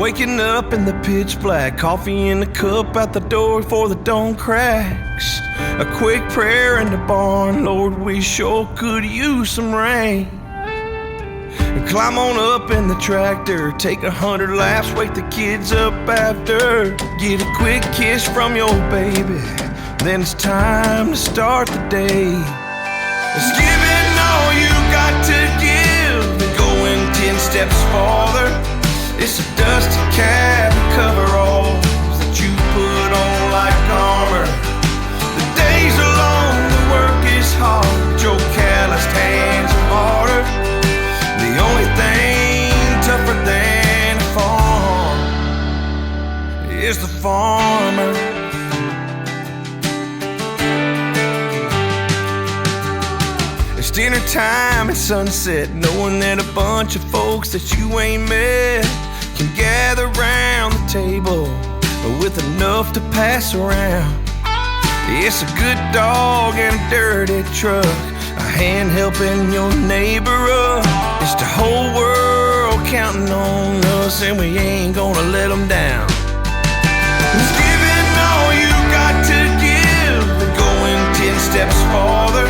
Waking up in the pitch black, coffee in the cup out the door before the dawn cracks. A quick prayer in the barn, Lord, we sure could use some rain. And climb on up in the tractor, take 100 laps, wake the kids up after. Get a quick kiss from your baby, then it's time to start the day. It's giving all you got to give and going 10 steps farther. It's a dusty cab and coveralls that you put on like armor. The days are long, the work is hard, your calloused hands are harder. The only thing tougher than a farm is the farmer. It's dinner time at sunset, knowing that a bunch of folks that you ain't met can gather round the table with enough to pass around. It's a good dog and a dirty truck, a hand helping your neighbor up. It's the whole world counting on us, and we ain't gonna let them down. It's giving all you got to give and going 10 steps farther.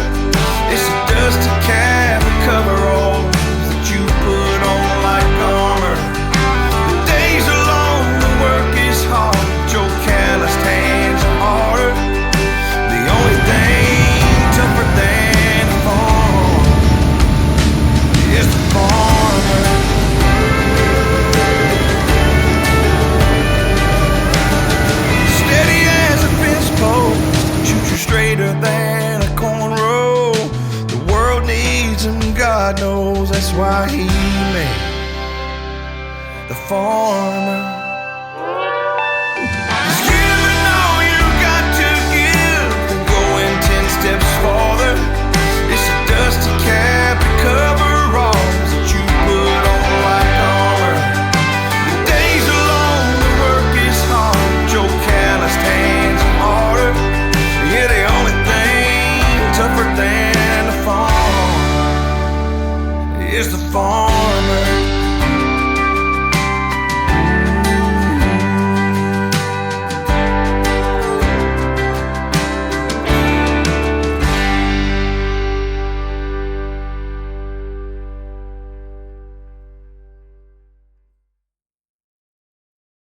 It's a dusty cab and coveralls that you put on like armor. The days are long, the work is hard, your calloused hands are harder. The only thing tougher than a farm is the farmer. Steady as a fence post, shoot you straighter than a cornrow. The world needs him, God knows that's why he made the farmer.